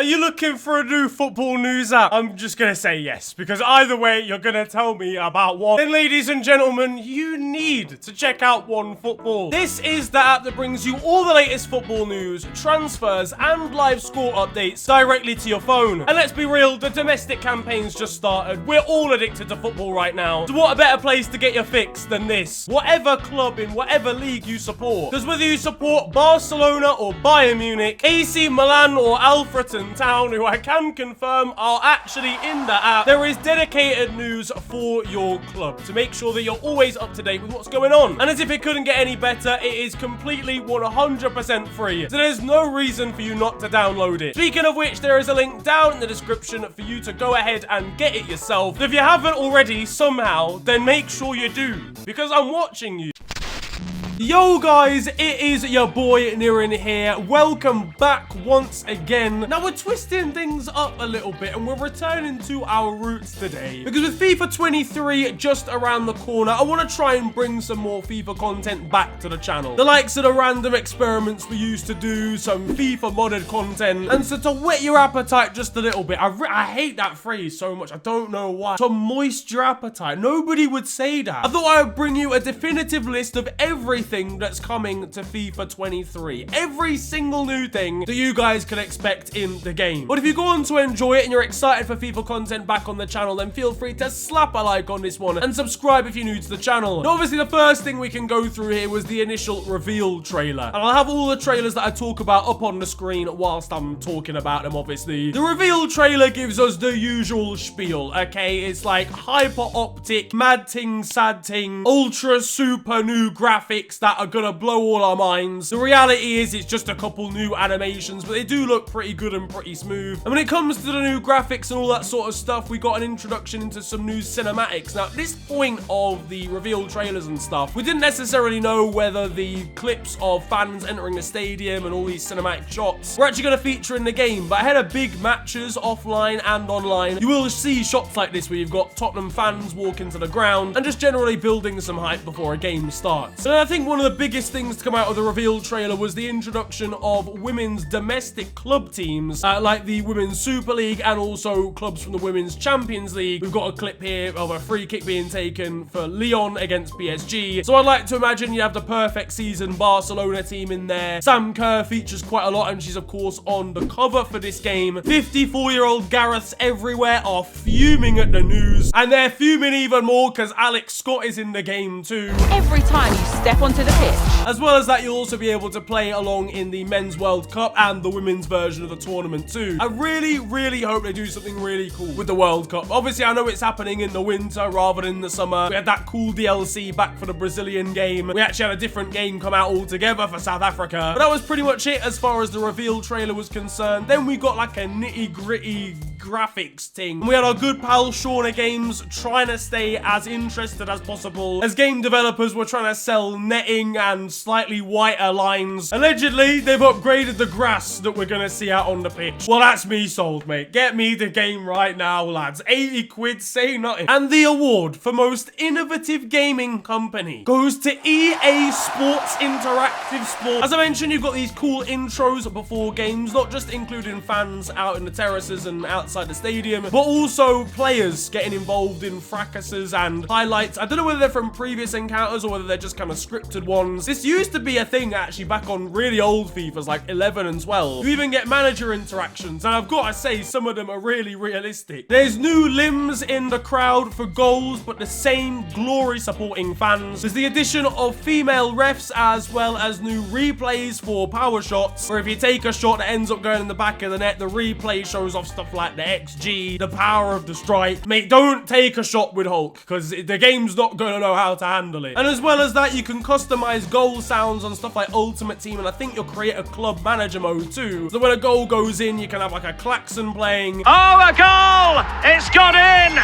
Are you looking for a new football news app? I'm just gonna say yes, because either way, you're gonna tell me about one. Then, ladies and gentlemen, you need to check out One Football. This is the app that brings you all the latest football news, transfers, and live score updates directly to your phone. And let's be real, the domestic campaign's just started. We're all addicted to football right now. So what a better place to get your fix than this? Whatever club in whatever league you support. Because whether you support Barcelona or Bayern Munich, AC Milan or Alfreton Town, who I can confirm are actually in the app, there is dedicated news for your club to make sure that you're always up to date with what's going on. And as if it couldn't get any better, it is completely 100% free. So there's no reason for you not to download it. Speaking of which, there is a link down in the description for you to go ahead and get it yourself. If you haven't already somehow, then make sure you do, because I'm watching you. Yo guys, it is your boy Nirin here. Welcome back once again. Now we're twisting things up a little bit and we're returning to our roots today. Because with FIFA 23 just around the corner, I want to try and bring some more FIFA content back to the channel. The likes of the random experiments we used to do, some FIFA modded content. And so to whet your appetite just a little bit, I hate that phrase so much. I don't know why. To moist your appetite. Nobody would say that. I thought I would bring you a definitive list of everything that's coming to FIFA 23. Every single new thing that you guys can expect in the game. But if you go on to enjoy it and you're excited for FIFA content back on the channel, then feel free to slap a like on this one and subscribe if you're new to the channel. And obviously the first thing we can go through here was the initial reveal trailer. And I'll have all the trailers that I talk about up on the screen whilst I'm talking about them, obviously. The reveal trailer gives us the usual spiel, okay? It's like hyper optic, mad ting, sad ting, ultra super new graphics that are gonna blow all our minds. The reality is it's just a couple new animations, but they do look pretty good and pretty smooth. And when it comes to the new graphics and all that sort of stuff, we got an introduction into some new cinematics. Now, at this point of the reveal trailers and stuff, we didn't necessarily know whether the clips of fans entering the stadium and all these cinematic shots were actually going to feature in the game, but ahead of big matches offline and online, you will see shots like this where you've got Tottenham fans walking to the ground and just generally building some hype before a game starts. And I think one of the biggest things to come out of the reveal trailer was the introduction of women's domestic club teams, like the Women's Super League and also clubs from the Women's Champions League. We've got a clip here of a free kick being taken for Lyon against PSG. So I'd like to imagine you have the perfect season Barcelona team in there. Sam Kerr features quite a lot and she's of course on the cover for this game. 54-year-old Gareths everywhere are fuming at the news, and they're fuming even more because Alex Scott is in the game too. Every time you step onto the pitch. As well as that, you'll also be able to play along in the Men's World Cup and the women's version of the tournament too. I really hope they do something really cool with the World Cup. Obviously, I know it's happening in the winter rather than the summer. We had that cool DLC back for the Brazilian game. We actually had a different game come out altogether for South Africa. But that was pretty much it as far as the reveal trailer was concerned. Then we got like a nitty-gritty graphics thing. And we had our good pal Shauna Games trying to stay as interested as possible, as game developers were trying to sell netting and slightly whiter lines. Allegedly, they've upgraded the grass that we're gonna see out on the pitch. Well, that's me sold, mate. Get me the game right now, lads. 80 quid, say nothing. And the award for most innovative gaming company goes to EA Sports Interactive Sport. As I mentioned, you've got these cool intros before games, not just including fans out in the terraces and outside the stadium, but also players getting involved in fracases and highlights. I don't know whether they're from previous encounters or whether they're just kind of scripted ones. This used to be a thing actually back on really old FIFAs like 11 and 12. You even get manager interactions, and I've got to say some of them are really realistic. There's new limbs in the crowd for goals, but the same glory supporting fans. There's the addition of female refs as well as new replays for power shots, where if you take a shot that ends up going in the back of the net, the replay shows off stuff like the XG, the power of the strike. Mate, don't take a shot with Hulk, because the game's not going to know how to handle it. And as well as that, you can customize goal sounds on stuff like Ultimate Team, and I think you'll create a club manager mode too. So when a goal goes in, you can have like a klaxon playing. Oh, a goal! It's gone in!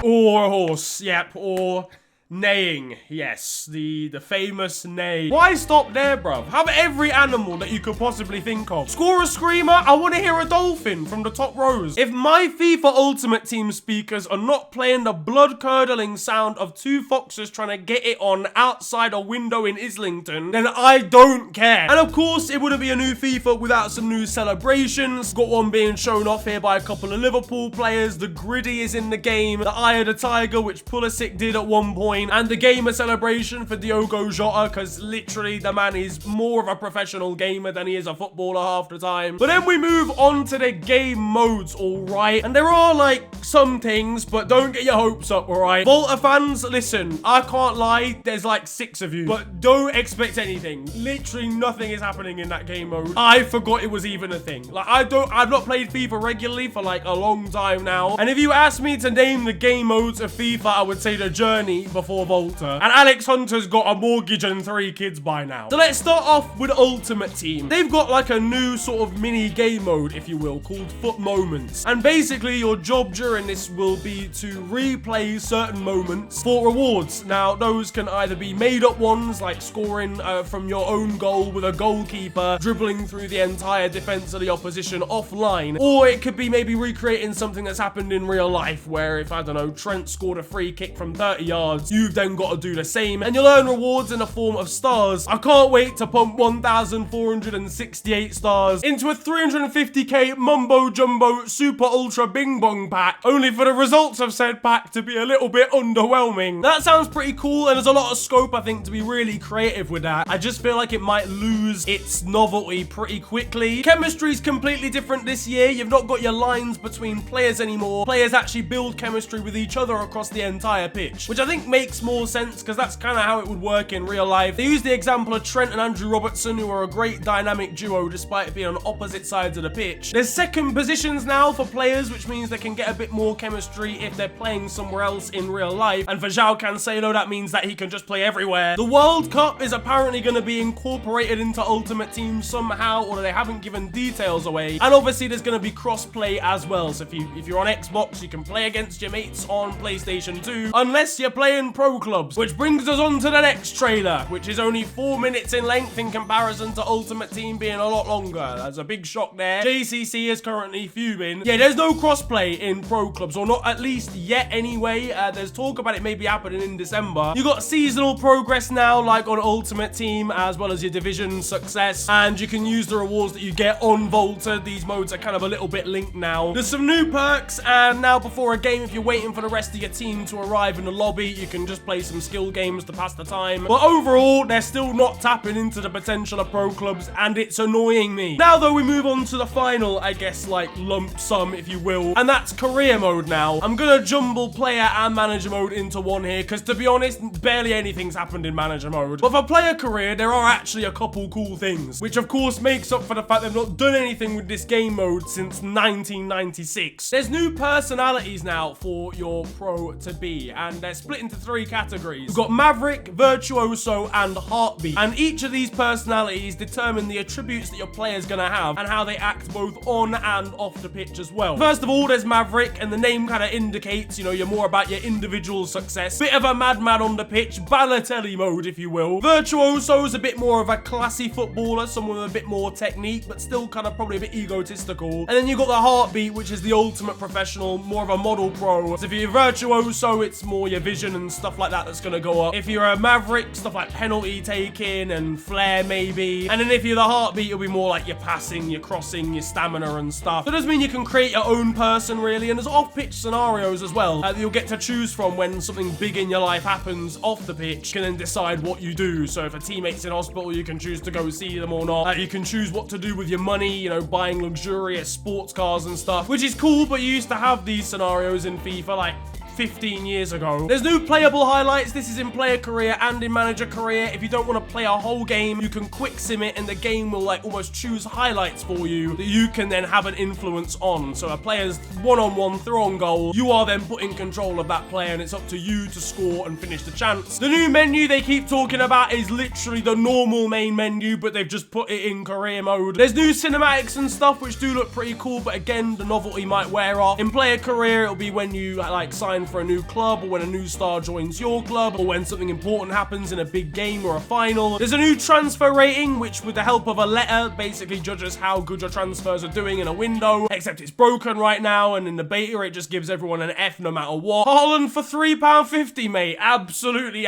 Or a horse, yep, or Neighing, yes, the famous neigh. Why stop there, bruv? Have every animal that you could possibly think of. Score a screamer, I want to hear a dolphin from the top rows. If my FIFA Ultimate Team speakers are not playing the blood-curdling sound of two foxes trying to get it on outside a window in Islington, then I don't care. And of course, it wouldn't be a new FIFA without some new celebrations. Got one being shown off here by a couple of Liverpool players. The Griddy is in the game. The Eye of the Tiger, which Pulisic did at one point. And the gamer celebration for Diogo Jota, because literally the man is more of a professional gamer than he is a footballer half the time. But then we move on to the game modes, alright? And there are like some things, but don't get your hopes up, alright? Volta fans, listen, I can't lie, there's like 6 of you, but don't expect anything. Literally nothing is happening in that game mode. I forgot it was even a thing. Like, I've not played FIFA regularly for like a long time now. And if you ask me to name the game modes of FIFA, I would say the Journey before Volta. And Alex Hunter's got a mortgage and 3 kids by now. So let's start off with Ultimate Team. They've got like a new sort of mini game mode, if you will, called Foot Moments. And basically your job during this will be to replay certain moments for rewards. Now, those can either be made up ones, like scoring from your own goal with a goalkeeper, dribbling through the entire defense of the opposition offline, or it could be maybe recreating something that's happened in real life, where if, I don't know, Trent scored a free kick from 30 yards, you've then got to do the same, and you'll earn rewards in the form of stars. I can't wait to pump 1,468 stars into a 350k mumbo jumbo super ultra bing bong pack, only for the results of said pack to be a little bit underwhelming. That sounds pretty cool, and there's a lot of scope, I think, to be really creative with that. I just feel like it might lose its novelty pretty quickly. Chemistry's completely different this year. You've not got your lines between players anymore. Players actually build chemistry with each other across the entire pitch, which I think makes more sense because that's kind of how it would work in real life. They use the example of Trent and Andrew Robertson, who are a great dynamic duo despite being on opposite sides of the pitch. There's second positions now for players, which means they can get a bit more chemistry if they're playing somewhere else in real life. And for João Cancelo, that means that he can just play everywhere. The World Cup is apparently going to be incorporated into Ultimate Team somehow, although they haven't given details away. And obviously there's going to be cross-play as well. So if you're on Xbox, you can play against your mates on PlayStation 2, unless you're playing pro clubs. Which brings us on to the next trailer, which is only 4 minutes in length in comparison to Ultimate Team being a lot longer. There's a big shock there. JCC is currently fuming. Yeah, there's no crossplay in pro clubs, or not at least yet anyway. There's talk about it maybe happening in December. You got seasonal progress now, like on Ultimate Team, as well as your division success, and you can use the rewards that you get on Volta. These modes are kind of a little bit linked now. There's some new perks, and now before a game, if you're waiting for the rest of your team to arrive in the lobby, you can just play some skill games to pass the time. But overall, they're still not tapping into the potential of pro clubs, and it's annoying me. Now though, we move on to the final, I guess, like lump sum, if you will, and that's career mode now. I'm gonna jumble player and manager mode into one here, because to be honest, barely anything's happened in manager mode. But for player career, there are actually a couple cool things, which of course makes up for the fact they've not done anything with this game mode since 1996. There's new personalities now for your pro to be, and they're split into 3 categories. We've got Maverick, Virtuoso, and Heartbeat. And each of these personalities determine the attributes that your player's gonna have and how they act both on and off the pitch as well. First of all, there's Maverick, and the name kind of indicates, you know, you're more about your individual success. Bit of a madman on the pitch, Balotelli mode, if you will. Virtuoso's a bit more of a classy footballer, someone with a bit more technique, but still kind of probably a bit egotistical. And then you've got the Heartbeat, which is the ultimate professional, more of a model pro. So if you're Virtuoso, it's more your vision and stuff like that that's gonna go up. If you're a Maverick, stuff like penalty taking and flair maybe. And then if you're the Heartbeat, it'll be more like your passing, your crossing, your stamina and stuff. So it does mean you can create your own person really, and there's off-pitch scenarios as well that you'll get to choose from when something big in your life happens off the pitch. You can then decide what you do. So if a teammate's in hospital, you can choose to go see them or not. You can choose what to do with your money, you know, buying luxurious sports cars and stuff, which is cool, but you used to have these scenarios in FIFA like 15 years ago. There's new playable highlights. This is in player career and in manager career. If you don't want to play a whole game, you can quick sim it and the game will like almost choose highlights for you that you can then have an influence on. So a player's one-on-one through on goal, you are then put in control of that player and it's up to you to score and finish the chance. The new menu they keep talking about is literally the normal main menu, but they've just put it in career mode. There's new cinematics and stuff which do look pretty cool, but again, the novelty might wear off. In player career, it'll be when you like sign sign for a new club, or when a new star joins your club, or when something important happens in a big game or a final. There's a new transfer rating, which with the help of a letter basically judges how good your transfers are doing in a window, except it's broken right now, and in the beta it just gives everyone an F no matter what. Haaland for £3.50, mate. Absolutely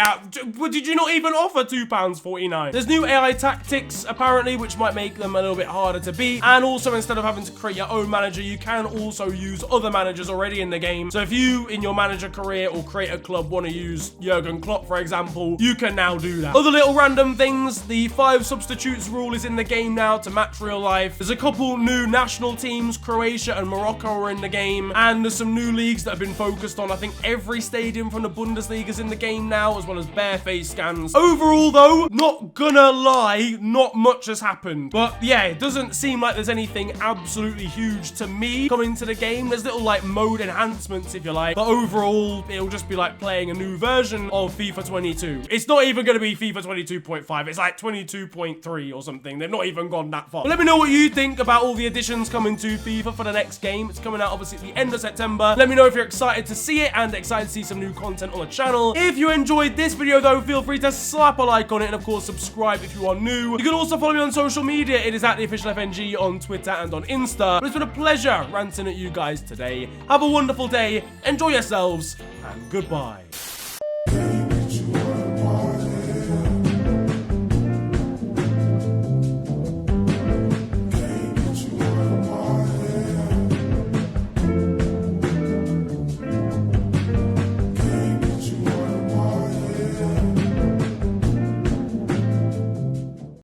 did you not even offer £2.49? There's new AI tactics apparently, which might make them a little bit harder to beat, and also instead of having to create your own manager, you can also use other managers already in the game. So if you in your manager career or create a club want to use Jurgen Klopp, for example, you can now do that. Other little random things, the 5 substitutes rule is in the game now to match real life. There's a couple new national teams, Croatia and Morocco are in the game, and there's some new leagues that have been focused on. I think every stadium from the Bundesliga is in the game now, as well as bare face scans. Overall though, not gonna lie, not much has happened. But yeah, it doesn't seem like there's anything absolutely huge to me coming to the game. There's little like mode enhancements if you like, but overall it'll just be like playing a new version of FIFA 22. It's not even going to be FIFA 22.5. It's like 22.3 or something. They've not even gone that far. But let me know what you think about all the additions coming to FIFA for the next game. It's coming out obviously at the end of September. Let me know if you're excited to see it and excited to see some new content on the channel. If you enjoyed this video though, feel free to slap a like on it, and of course subscribe if you are new. You can also follow me on social media. It is at the official FNG on Twitter and on Insta. But it's been a pleasure ranting at you guys today. Have a wonderful day, enjoy yourselves, and goodbye.